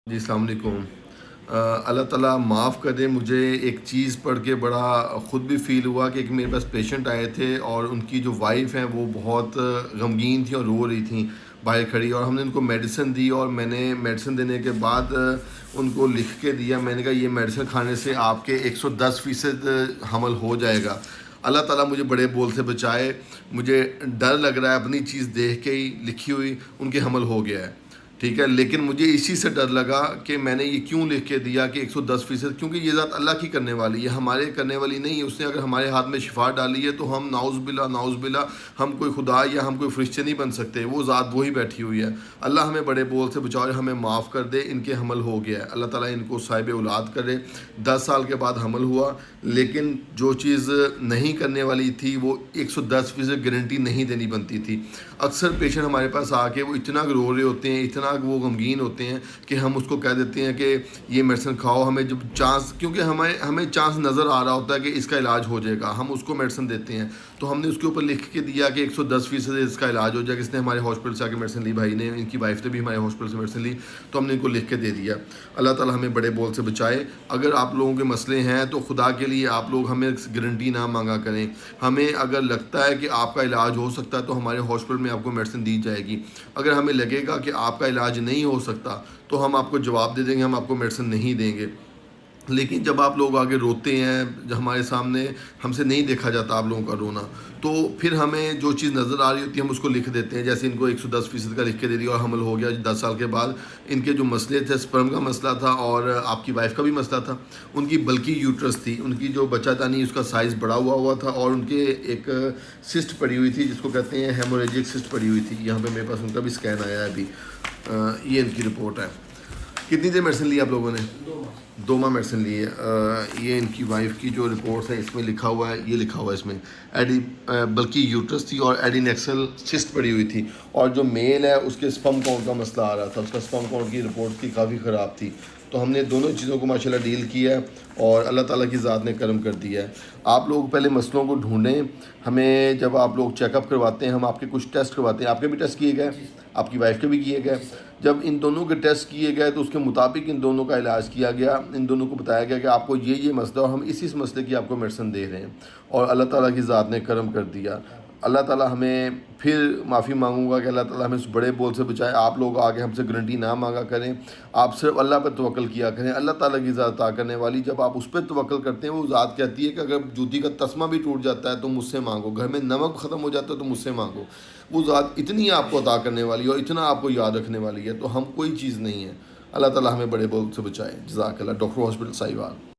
जी, अस्सलाम वालेकुम। अल्लाह ताला माफ़ कर दे, मुझे एक चीज़ पढ़ के बड़ा ख़ुद भी फ़ील हुआ कि एक मेरे पास पेशेंट आए थे और उनकी जो वाइफ़ हैं वो बहुत गमगीन थी और रो रही थी बाहर खड़ी, और हमने उनको मेडिसिन दी और मैंने मेडिसिन देने के बाद उनको लिख के दिया। मैंने कहा ये मेडिसिन खाने से आपके 110% हमल हो जाएगा। अल्लाह ताला मुझे बड़े बोल से बचाए। मुझे डर लग रहा है, अपनी चीज़ देख के ही लिखी हुई उनके हमल हो गया है, ठीक है। लेकिन मुझे इसी से डर लगा कि मैंने ये क्यों लिख के दिया कि 110%, क्योंकि ये ज़ात अल्लाह की करने वाली है, हमारे करने वाली नहीं है। उसने अगर हमारे हाथ में शिफा डाली है तो हम नाउज़ बिल्ला हम कोई खुदा या हम कोई फरिश्ते नहीं बन सकते। वो ज़ात वही बैठी हुई है। अल्लाह हमें बड़े बोल से बचाए, हमें माफ़ कर दे। इनके हमल हो गया है, अल्लाह ताला इनको साहिब औलाद करे। 10 साल के बाद हमल हुआ, लेकिन जो चीज़ नहीं करने वाली थी वो 110% गारंटी नहीं देनी बनती थी। अक्सर पेशेंट हमारे पास आके वो इतना रो रहे होते हैं, इतना वो गमगीन होते हैं कि हम उसको कह देते हैं कि ये मेडिसिन खाओ। हमें जब चांस, क्योंकि हमें हमें चांस नज़र आ रहा होता है कि इसका इलाज हो जाएगा, हम उसको मेडिसिन देते हैं। तो हमने उसके ऊपर लिख के दिया कि 110% इसका इलाज हो जाएगा। इसने हमारे हॉस्पिटल से आके मेडिसिन ली, भाई ने, इनकी वाइफ ने भी हमारे हॉस्पिटल से मेडिसिन ली, तो हमने इनको लिख के दे दिया। अल्लाह ताला हमें बड़े बोल से बचाए। अगर आप लोगों के मसले हैं तो खुदा के लिए आप लोग हमें गारंटी ना मांगा करें। हमें अगर लगता है कि आपका इलाज हो सकता है तो हमारे हॉस्पिटल में आपको मेडिसिन दी जाएगी। अगर हमें लगेगा कि आपका इलाज नहीं हो सकता तो हम आपको जवाब दे देंगे, हम आपको मेडिसिन नहीं देंगे। लेकिन जब आप लोग आगे रोते हैं, जब हमारे सामने हमसे नहीं देखा जाता आप लोगों का रोना, तो फिर हमें जो चीज़ नज़र आ रही होती है हम उसको लिख देते हैं। जैसे इनको 110% का लिख के दे दिया और हमल हो गया 10 साल के बाद। इनके जो मसले थे, स्पर्म का मसला था और आपकी वाइफ का भी मसला था। उनकी बल्कि यूट्रस थी, उनकी जो बच्चादानी उसका साइज़ बढ़ा हुआ था और उनके एक सिस्ट पड़ी हुई थी जिसको कहते हैं हेमोरेजिक सिस्ट पड़ी हुई थी। यहाँ पे मेरे पास उनका भी स्कैन आया है अभी। ये इनकी रिपोर्ट है। कितनी देर मेडिसिन ली आप लोगों ने? 2 माह मेडिसिन ली है। ये इनकी वाइफ की जो रिपोर्ट्स है इसमें लिखा हुआ है, ये लिखा हुआ है इसमें बल्कि यूट्रस थी और एडिनेक्सल सिस्ट पड़ी हुई थी। और जो मेल है उसके स्पर्म काउंट का मसला आ रहा था, उसका स्पर्म काउंट की रिपोर्ट थी काफ़ी ख़राब थी। तो हमने दोनों चीज़ों को माशाल्लाह डील किया है और अल्लाह ताला की ज़ात ने करम कर दिया है। आप लोग पहले मसलों को ढूंढें। हमें जब आप लोग चेकअप करवाते हैं, हम आपके कुछ टेस्ट करवाते हैं। आपके भी टेस्ट किए गए, आपकी वाइफ के भी किए गए। जब इन दोनों के टेस्ट किए गए तो उसके मुताबिक इन दोनों का इलाज किया गया। इन दोनों को बताया गया कि आपको ये मसला, और हम इस मसले की आपको मेडिसिन दे रहे हैं, और अल्लाह ताला की ज़ात ने करम कर दिया। अल्लाह ताला हमें, फिर माफ़ी मांगूंगा कि अल्लाह ताला हमें उस बड़े बोल से बचाए। आप लोग आगे हमसे गारंटी ना मांगा करें, आप सिर्फ अल्लाह पर तवक्ल किया करें। अल्लाह ताला की ज़ात अता करने वाली, जब आप उस पर तवक्ल करते हैं वो ज़ात कहती है कि अगर जूती का तस्मा भी टूट जाता है तो मुझसे मांगो, घर में नमक ख़त्म हो जाता है तो मुझसे मांगो। वो ज़ात इतनी आपको अता करने वाली है और इतना आपको याद रखने वाली है, तो हम कोई चीज़ नहीं है। अल्लाह ताला हमें बड़े बोल से बचाए। जज़ाकल्लाह। Doctor hospital Sahiwal.